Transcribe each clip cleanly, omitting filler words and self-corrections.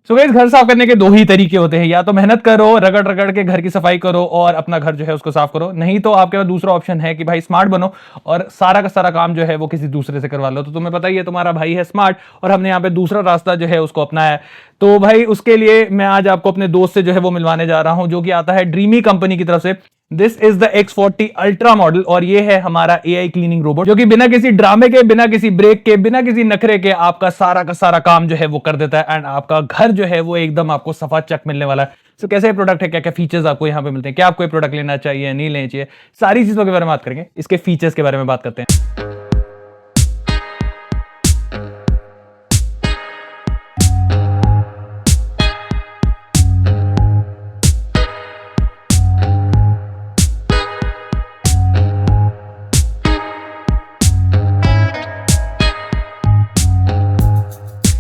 So guys, घर साफ करने के दो ही तरीके होते हैं, या तो मेहनत करो, रगड़ रगड़ के घर की सफाई करो और अपना घर जो है उसको साफ करो, नहीं तो आपके पास दूसरा ऑप्शन है कि भाई स्मार्ट बनो और सारा का सारा काम जो है वो किसी दूसरे से करवा लो। तो तुम्हें पता ही है, तुम्हारा भाई है स्मार्ट और हमने यहाँ पे दूसरा रास्ता जो है उसको अपनाया है। तो भाई उसके लिए मैं आज आपको अपने दोस्त से जो है वो मिलवाने जा रहा हूं, जो कि आता है ड्रीमी कंपनी की तरफ से। This is the X40 ultra model और ये है हमारा AI क्लीनिंग रोबोट, जो कि बिना किसी ड्रामे के, बिना किसी ब्रेक के, बिना किसी नखरे के आपका सारा का सारा काम जो है वो कर देता है एंड आपका घर जो है वो एकदम आपको सफा चक मिलने वाला है। तो कैसे प्रोडक्ट है, क्या क्या फीचर्स आपको यहाँ पे मिलते हैं, क्या आपको ये प्रोडक्ट लेना चाहिए नहीं लेना चाहिए, सारी चीजों के बारे में बात करेंगे। इसके फीचर्स के बारे में बात करते हैं।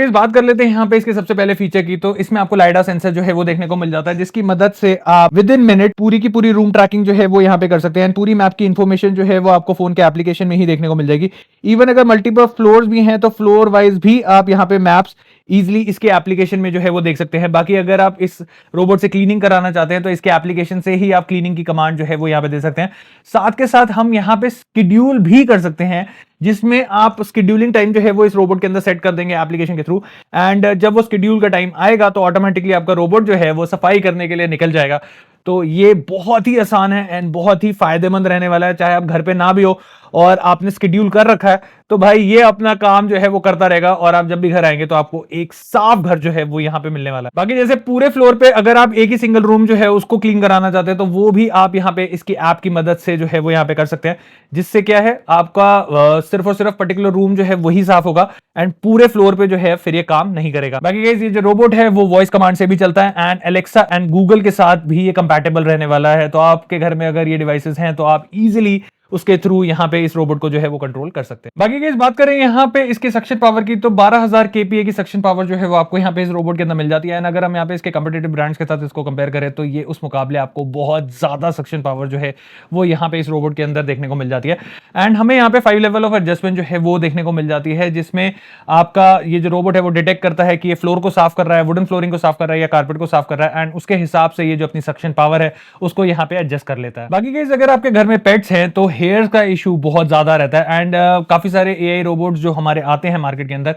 इस बात कर लेते हैं यहाँ पे इसके सबसे पहले फीचर की। तो इसमें आपको लाइडा सेंसर जो है वो देखने को मिल जाता है, जिसकी मदद से आप विद इन मिनट पूरी की पूरी रूम ट्रैकिंग जो है वो यहाँ पे कर सकते हैं। पूरी मैप की इन्फॉर्मेशन जो है वो आपको फोन के एप्लीकेशन में ही देखने को मिल जाएगी। इवन अगर मल्टीपल फ्लोर्स भी हैं तो फ्लोर वाइज भी आप यहाँ पे मैप्स इजिली इसके एप्लीकेशन में जो है वो देख सकते हैं। बाकी अगर आप इस रोबोट से क्लीनिंग कराना चाहते हैं तो इसके एप्लीकेशन से ही आप क्लीनिंग की कमांड जो है वो यहाँ पे दे सकते हैं। साथ के साथ हम यहाँ पे शेड्यूल भी कर सकते हैं, जिसमें आप शेड्यूलिंग टाइम जो है वो इस रोबोट के अंदर सेट कर देंगे एप्लीकेशन के थ्रू, एंड जब वो शेड्यूल का टाइम आएगा तो ऑटोमेटिकली आपका रोबोट जो है वो सफाई करने के लिए निकल जाएगा। तो ये बहुत ही आसान है एंड बहुत ही फायदेमंद रहने वाला है। चाहे आप घर पे ना भी हो और आपने शेड्यूल कर रखा है तो भाई ये अपना काम जो है वो करता रहेगा और आप जब भी घर आएंगे तो आपको एक साफ घर जो है वो यहाँ पे मिलने वाला है। बाकी जैसे पूरे फ्लोर पे अगर आप एक ही सिंगल रूम जो है उसको क्लीन कराना चाहते हैं तो वो भी आप यहाँ पे इसकी ऐप की मदद से जो है वो यहाँ पे कर सकते हैं, जिससे क्या है आपका सिर्फ और सिर्फ पर्टिकुलर रूम जो है वही साफ होगा एंड पूरे फ्लोर पे जो है फिर ये काम नहीं करेगा। बाकी गाइस, ये जो रोबोट है वो वॉइस कमांड से भी चलता है एंड एलेक्सा एंड गूगल के साथ भी ये कंपैटिबल रहने वाला है। तो आपके घर में अगर ये डिवाइसेस हैं तो आप इजिली उसके थ्रू यहाँ पे इस रोबोट को जो है वो कंट्रोल कर सकते हैं। बाकी की बात करें यहाँ पे इसके सक्शन पावर की, तो 12,000 kPa की सक्शन पावर जो है वो आपको यहाँ पे इस रोबोट के अंदर मिल जाती है। एंड अगर हम यहाँ पे इसके कंपेटिटिव ब्रांड्स के साथ इसको कंपेयर करें तो ये उस मुकाबले आपको बहुत ज्यादा सक्शन पावर जो है वो यहाँ पे इस रोबोट के अंदर देखने को मिल जाती है। एंड हमें यहाँ पे 5 लेवल ऑफ एडजस्टमेंट जो है वो देखने को मिल जाती है, जिसमें आपका ये जो रोबोट है वो डिटेक्ट करता है कि ये फ्लोर को साफ कर रहा है, वुडन फ्लोरिंग को साफ कर रहा है या कारपेट को साफ कर रहा है, एंड उसके हिसाब से ये जो अपनी सक्शन पावर है उसको यहाँ पे एडजस्ट कर लेता है। बाकी गाइस, अगर आपके घर में पेट्स हैं तो हेयर्स का इशू बहुत ज्यादा रहता है एंड काफी सारे AI रोबोट्स जो हमारे आते हैं मार्केट के अंदर,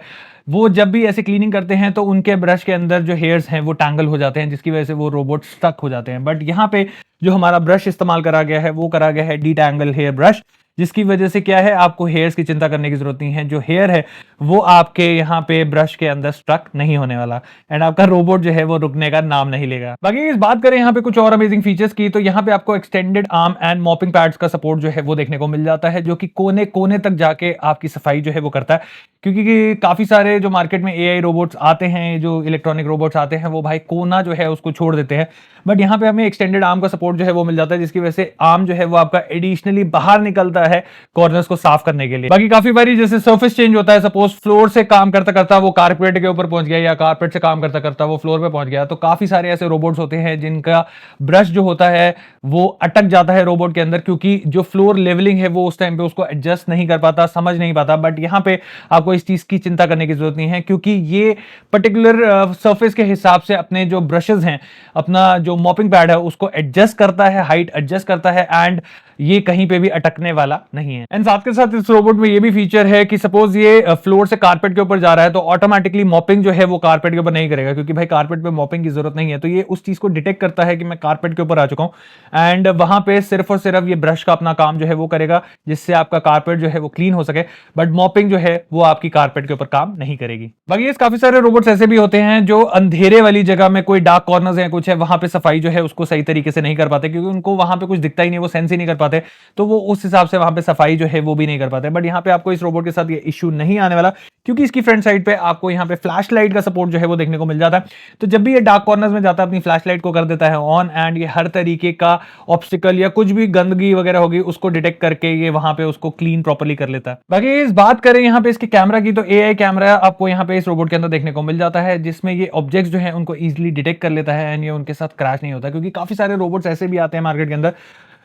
वो जब भी ऐसे क्लीनिंग करते हैं तो उनके ब्रश के अंदर जो हेयर्स हैं वो टैंगल हो जाते हैं, जिसकी वजह से वो रोबोट स्टक हो जाते हैं। बट यहाँ पे जो हमारा ब्रश इस्तेमाल करा गया है वो करा गया है डीटैंगल हेयर ब्रश, जिसकी वजह से क्या है आपको हेयर्स की चिंता करने की जरूरत नहीं है। जो हेयर है वो आपके यहाँ पे ब्रश के अंदर स्टक नहीं होने वाला एंड आपका रोबोट जो है वो रुकने का नाम नहीं लेगा। बाकी इस बात करें यहाँ पे कुछ और अमेजिंग फीचर्स की, तो यहाँ पे आपको extended arm and mopping pads का सपोर्ट जो है वो देखने को मिल जाता है, जो कि कोने कोने तक जाके आपकी सफाई जो है वो करता है। क्योंकि काफी सारे जो मार्केट में AI रोबोट्स आते हैं, जो इलेक्ट्रॉनिक रोबोट्स आते हैं, वो भाई कोना जो है उसको छोड़ देते हैं, बट यहाँ पे हमें एक्सटेंडेड आर्म का सपोर्ट जो है वो मिल जाता है, जिसकी वजह से आर्म जो है वो आपका एडिशनली बाहर निकलता है कॉर्नर्स को साफ करने के लिए। बाकी काफी बारी जैसे सरफेस चेंज होता है, सपोज फ्लोर से काम करता करता वो कारपेट के ऊपर पहुंच गया या कारपेट से काम करता करता वो फ्लोर पे पहुंच गया, तो काफी सारे ऐसे रोबोट्स होते हैं जिनका ब्रश जो होता है वो अटक जाता है रोबोट के अंदर, क्योंकि जो फ्लोर लेवलिंग है वो उस टाइम पे उसको एडजस्ट नहीं कर पाता, समझ नहीं पाता। बट यहाँ पे आपको इस चीज की चिंता करने की जरूरत नहीं है, क्योंकि ये पर्टिकुलर सरफेस के हिसाब से अपने जो ब्रशेस हैं, अपना जो मॉपिंग पैड है उसको एडजस्ट करता है, हाइट एडजस्ट करता है एंड ये कहीं पे भी अटकने वाला नहीं है। एंड साथ के साथ इस रोबोट में ये भी फीचर है कि सपोज ये फ्लोर से कारपेट के ऊपर जा रहा है तो ऑटोमेटिकली मॉपिंग जो है वो कारपेट के ऊपर नहीं करेगा, क्योंकि भाई कारपेट पे मॉपिंग की जरूरत नहीं है। तो ये उस चीज को डिटेक्ट करता है कि मैं कारपेट के ऊपर आ चुका हूं एंड वहां पे सिर्फ और सिर्फ ये ब्रश का अपना काम जो है वो करेगा, जिससे आपका कारपेट जो है वो क्लीन हो सके, बट मॉपिंग जो है वो आपकी कारपेट के ऊपर काम नहीं करेगी। बाकी ये काफी सारे रोबोट्स ऐसे भी होते हैं जो अंधेरे वाली जगह में, कोई डार्क कॉर्नर्स है कुछ है, वहां पे सफाई जो है उसको सही तरीके से नहीं कर पाते, क्योंकि उनको वहां पे कुछ दिखता ही नहीं, वो सेंस ही नहीं कर पाते, तो वो उस हिसाब से वहां पे सफाई जो है वो भी नहीं कर पाते। बट यहाँ पे आपको इस रोबोट के साथ ये इश्यू नहीं आने वाला, क्योंकि इसकी फ्रंट साइड पे आपको यहाँ पे फ्लैश लाइट का सपोर्ट जो है वो देखने को मिल जाता है। तो जब भी ये डार्क कॉर्नर्स में जाता है अपनी फ्लैश लाइट को कर देता है ऑन एंड ये हर तरीके का ऑब्स्टिकल या कुछ भी गंदगी वगैरह होगी उसको डिटेक्ट करके ये वहां पे उसको क्लीन प्रॉपर्ली कर लेता है। बाकी इस बात करें यहाँ पे इसके कैमरा की, तो AI कैमरा आपको यहाँ पे इस रोबोट के अंदर देखने को मिल जाता है, जिसमें ये ऑब्जेक्ट्स जो है उनको इजिली डिटेक्ट कर लेता है एंड ये उनके साथ क्रैश नहीं होता, क्योंकि काफी सारे रोबोट्स ऐसे भी आते हैं मार्केट के अंदर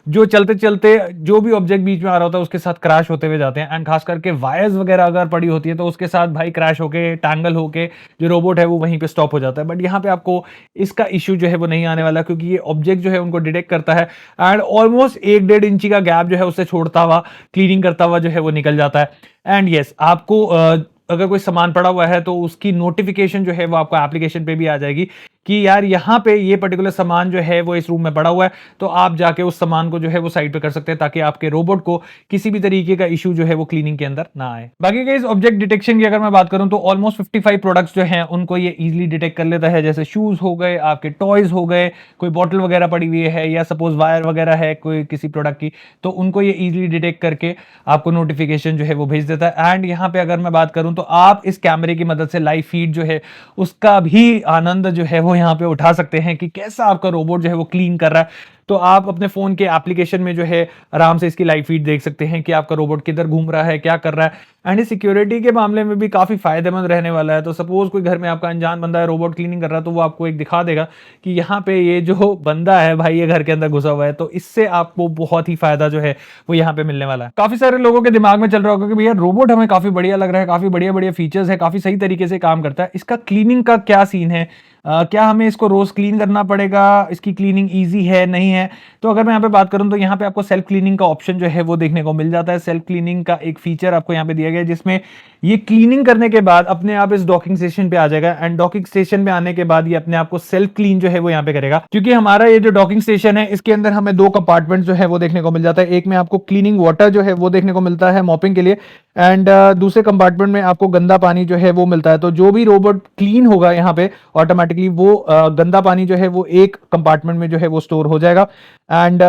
जो चलते चलते जो भी ऑब्जेक्ट बीच में आ रहा होता है उसके साथ क्रैश होते हुए जाते हैं। एंड खास करके वायर्स वगैरह अगर पड़ी होती है तो उसके साथ भाई क्रैश होके टैंगल होके जो रोबोट है वो वहीं पे स्टॉप हो जाता है। बट यहाँ पे आपको इसका इश्यू जो है वो नहीं आने वाला, क्योंकि ये ऑब्जेक्ट जो है उनको डिटेक्ट करता है एंड ऑलमोस्ट 1-1.5 इंची का गैप जो है उससे छोड़ता हुआ, क्लीनिंग करता हुआ जो है वो निकल जाता है। एंड यस, आपको अगर कोई सामान पड़ा हुआ है तो उसकी नोटिफिकेशन जो है वो आपको एप्लीकेशन पे भी आ जाएगी कि यार यहाँ पे ये पर्टिकुलर सामान जो है वो इस रूम में पड़ा हुआ है, तो आप जाके उस सामान को जो है वो साइड पे कर सकते हैं ताकि आपके रोबोट को किसी भी तरीके का इश्यू जो है वो क्लीनिंग के अंदर ना आए। बाकी के इस ऑब्जेक्ट डिटेक्शन की अगर मैं बात करूं तो ऑलमोस्ट 55 प्रोडक्ट्स जो हैं उनको ये इजीली डिटेक्ट कर लेता है, जैसे शूज हो गए, आपके टॉयज हो गए, कोई बॉटल वगैरह पड़ी हुई है या सपोज वायर वगैरह है कोई किसी प्रोडक्ट की, तो उनको ये इजीली डिटेक्ट करके आपको नोटिफिकेशन जो है वो भेज देता है। एंड यहाँ पे अगर मैं बात करूं तो आप इस कैमरे की मदद से लाइव फीड जो है उसका भी आनंद जो है वो यहाँ पे उठा सकते हैं कि कैसा आपका रोबोट जो है वो क्लीन कर रहा है। तो आप अपने फोन के एप्लीकेशन में जो है आराम से इसकी लाइव फीड देख सकते हैं कि आपका रोबोट किधर घूम रहा है, क्या कर रहा है। एंड सिक्योरिटी के मामले में भी काफी फायदेमंद रहने वाला है। तो सपोज कोई घर में आपका अनजान बंदा है, रोबोट क्लीनिंग कर रहा है, तो वो आपको एक दिखा देगा कि यहाँ पे ये जो बंदा है भाई ये घर के अंदर घुसा हुआ है। तो इससे आपको बहुत ही फायदा जो है वो यहाँ पे मिलने वाला है। काफी सारे लोगों के दिमाग में चल रहा होगा कि भैया रोबोट हमें काफी बढ़िया लग रहा है, काफी बढ़िया बढ़िया फीचर्स है, काफी सही तरीके से काम करता है, इसका क्लीनिंग का क्या सीन है, क्या हमें इसको रोज क्लीन करना पड़ेगा, इसकी क्लीनिंग इजी है नहीं है। तो अगर मैं यहाँ पे बात करूं तो यहाँ पे आपको सेल्फ क्लीनिंग का ऑप्शन जो है वो देखने को मिल जाता है। सेल्फ क्लीनिंग का एक फीचर आपको यहाँ पे दिया गया है जिसमें ये क्लीनिंग करने के बाद अपने आप इस डॉकिंग स्टेशन पे आ जाएगा। एंड डॉकिंग स्टेशन पे आने के बाद ये अपने आप को सेल्फ क्लीन जो है वो यहाँ पे करेगा। क्योंकि हमारा ये जो डॉकिंग स्टेशन है इसके अंदर हमें 2 कंपार्टमेंट जो है वो देखने को मिल जाता है। एक में आपको क्लीनिंग वाटर जो है वो देखने को मिलता है मॉपिंग के लिए, एंड दूसरे कंपार्टमेंट में आपको गंदा पानी जो है वो मिलता है। तो जो भी रोबोट क्लीन होगा यहाँ पे ऑटोमेटिकली वो गंदा पानी जो है वो एक कंपार्टमेंट में जो है वो स्टोर हो जाएगा, एंड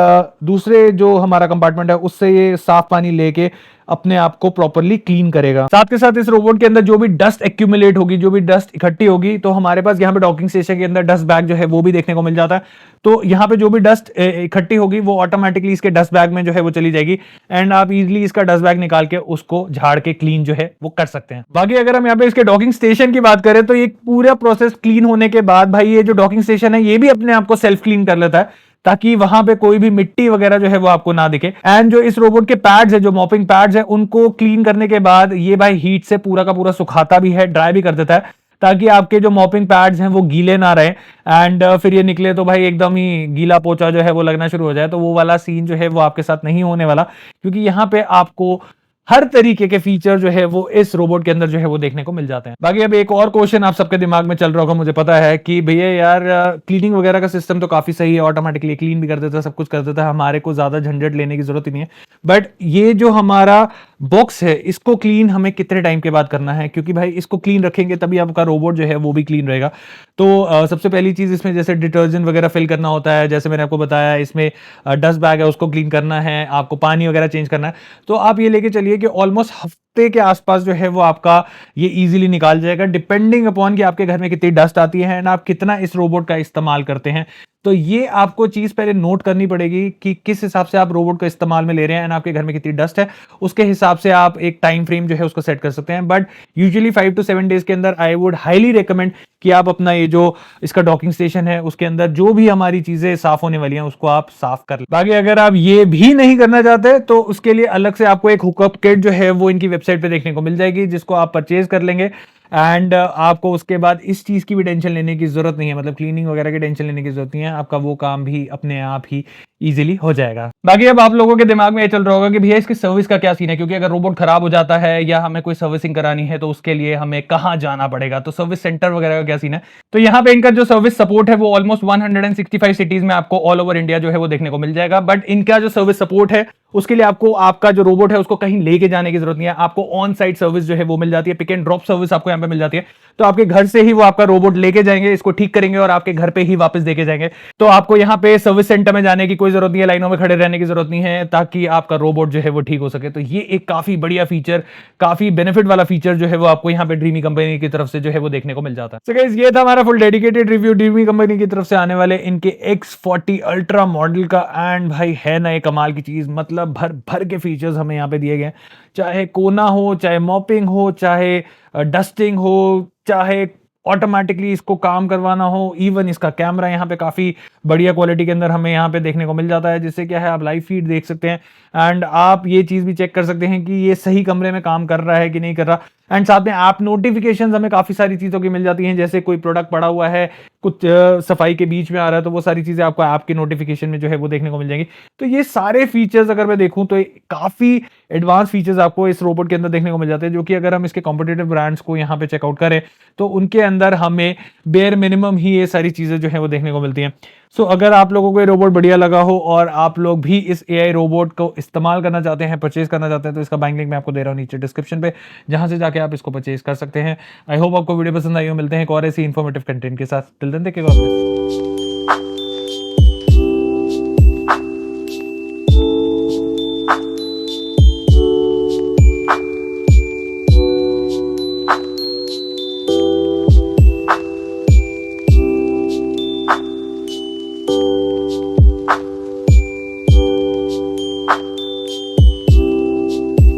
दूसरे जो हमारा कंपार्टमेंट है उससे ये साफ पानी लेके अपने आप को प्रॉपरली क्लीन करेगा। साथ के साथ इस रोबोट के अंदर जो भी डस्ट एक्यूमुलेट होगी, जो भी डस्ट इकट्ठी होगी, तो हमारे पास यहाँ पे डॉकिंग स्टेशन के अंदर डस्ट बैग जो है वो भी देखने को मिल जाता है। तो यहाँ पे जो भी डस्ट इकट्ठी होगी वो ऑटोमेटिकली इसके डस्ट बैग में जो है वो चली जाएगी, एंड आप इजीली इसका डस्ट बैग निकाल के उसको झाड़ के क्लीन जो है वो कर सकते हैं। बाकी अगर हम यहाँ पे इसके डॉकिंग स्टेशन की बात करें तो ये पूरा प्रोसेस क्लीन होने के बाद भाई ये जो डॉकिंग स्टेशन है ये भी अपने आप को सेल्फ क्लीन कर लेता है ताकि वहां पे कोई भी मिट्टी वगैरह जो है वो आपको ना दिखे। एंड जो इस रोबोट के पैड्स है, जो मॉपिंग पैड्स है, उनको क्लीन करने के बाद ये भाई हीट से पूरा का पूरा सुखाता भी है, ड्राई भी कर देता है ताकि आपके जो मॉपिंग पैड्स हैं वो गीले ना रहे। एंड फिर ये निकले तो भाई एकदम ही गीला पोचा जो है वो लगना शुरू हो जाए, तो वो वाला सीन जो है वो आपके साथ नहीं होने वाला, क्योंकि यहाँ पे आपको हर तरीके के फीचर जो है वो इस रोबोट के अंदर जो है वो देखने को मिल जाते हैं। बाकी अब एक और क्वेश्चन आप सबके दिमाग में चल रहा होगा, मुझे पता है, कि भैया यार क्लीनिंग वगैरह का सिस्टम तो काफी सही है, ऑटोमेटिकली क्लीन भी कर देता है, सब कुछ कर देता है, हमारे को ज्यादा झंझट लेने की जरूरत ही नहीं है। बट ये जो हमारा बॉक्स है इसको क्लीन हमें कितने टाइम के बाद करना है, क्योंकि भाई इसको क्लीन रखेंगे तभी आपका रोबोट जो है वो भी क्लीन रहेगा। तो सबसे पहली चीज इसमें जैसे डिटर्जेंट वगैरह फिल करना होता है, जैसे मैंने आपको बताया इसमें डस्ट बैग है उसको क्लीन करना है, आपको पानी वगैरह चेंज करना है। तो आप ये लेके चलिए कि ऑलमोस्ट हफ्ते के आसपास जो है वो आपका ये इजीली निकाल जाएगा, डिपेंडिंग अपॉन कि आपके घर में कितनी डस्ट आती है ना आप कितना इस रोबोट का इस्तेमाल करते हैं। तो ये आपको चीज पहले नोट करनी पड़ेगी कि किस हिसाब से आप रोबोट को इस्तेमाल में ले रहे हैं एंड आपके घर में कितनी डस्ट है, उसके हिसाब से आप एक टाइम फ्रेम जो है उसको सेट कर सकते हैं। बट यूजुअली 5 to 7 डेज के अंदर आई वुड हाईली रिकमेंड कि आप अपना ये जो इसका डॉकिंग स्टेशन है उसके अंदर जो भी हमारी चीजें साफ होने वाली हैं उसको आप साफ कर लें। बाकी अगर आप ये भी नहीं करना चाहते तो उसके लिए अलग से आपको एक हुकअप किट जो है वो इनकी वेबसाइट पे देखने को मिल जाएगी, जिसको आप परचेज कर लेंगे। एंड आपको उसके बाद इस चीज की भी टेंशन लेने की जरूरत नहीं है, मतलब क्लीनिंग वगैरह की टेंशन लेने की जरूरत नहीं है, आपका वो काम भी अपने आप ही इजीली हो जाएगा। बाकी अब आप लोगों के दिमाग में ये चल रहा होगा कि भैया इसकी सर्विस का क्या सीन है, क्योंकि अगर रोबोट खराब हो जाता है या हमें कोई सर्विसिंग करानी है तो उसके लिए हमें कहाँ जाना पड़ेगा, तो सर्विस सेंटर वगैरह का क्या सीन है। तो यहाँ पे इनका जो सर्विस सपोर्ट है वो ऑलमोस्ट 165 सिटीज में आपको ऑल ओवर इंडिया जो है वो देखने को मिल जाएगा। बट इनका जो सर्विस सपोर्ट है उसके लिए आपको आपका जो रोबोट है उसको कहीं लेके जाने की जरूरत नहीं है, आपको ऑन साइट सर्विस जो है वो मिल जाती है, पिक एंड ड्रॉप सर्विस आपको यहाँ पे मिल जाती है। तो आपके घर से ही वो आपका रोबोट लेके जाएंगे, इसको ठीक करेंगे और आपके घर पे ही वापस देके जाएंगे। तो आपको यहाँ पे सर्विस सेंटर में जाने की कोई जरूरत नहीं है, लाइनों में खड़े रहने की जरूरत नहीं है, ताकि आपका रोबोट जो है वो ठीक हो सके। तो ये एक काफी बढ़िया फीचर, काफी बेनिफिट वाला फीचर जो है वो आपको यहाँ पे ड्रीमी कंपनी की तरफ से जो है वो देखने को मिल जाता है। So guys, ये था हमारा full dedicated review dreamy company की तरफ से आने वाले इनके X40 अल्ट्रा मॉडल का। एंड भाई है ना ये कमाल की चीज, मतलब भर भर के फीचर्स हमें यहाँ पे दिए गए, चाहे कोना हो, चाहे मॉपिंग हो, चाहे डस्टिंग हो, चाहे ऑटोमेटिकली इसको काम करवाना हो, इवन इसका कैमरा यहाँ पे काफी बढ़िया क्वालिटी के अंदर हमें यहाँ पे देखने को मिल जाता है, जिससे क्या है आप लाइव फीड देख सकते हैं एंड आप ये चीज भी चेक कर सकते हैं कि ये सही कमरे में काम कर रहा है कि नहीं कर रहा। एंड साथ में ऐप नोटिफिकेशंस हमें काफी सारी चीजों की मिल जाती हैं, जैसे कोई प्रोडक्ट पड़ा हुआ है, कुछ सफाई के बीच में आ रहा है, तो वो सारी चीजें आपको ऐप के नोटिफिकेशन में जो है वो देखने को मिल जाएंगी। तो ये सारे फीचर्स अगर मैं देखूं तो काफी एडवांस फीचर्स आपको इस रोबोट के अंदर देखने को मिल जाते हैं, जो कि अगर हम इसके कॉम्पिटिटिव ब्रांड्स को यहाँ पे चेकआउट करें तो उनके अंदर हमें बेयर मिनिमम ही ये सारी चीजें जो है वो देखने को मिलती हैं। सो अगर आप लोगों को ये रोबोट बढ़िया लगा हो और आप लोग भी इस एआई रोबोट को इस्तेमाल करना चाहते हैं, परचेज करना चाहते हैं, तो इसका बाइंग लिंक मैं आपको दे रहा हूँ नीचे डिस्क्रिप्शन पे, जहां से जाके आप इसको परचेज कर सकते हैं। आई होप आपको वीडियो पसंद आई हो। मिलते हैं एक और ऐसी इन्फॉर्मेटिव कंटेंट के साथ। Till then take care.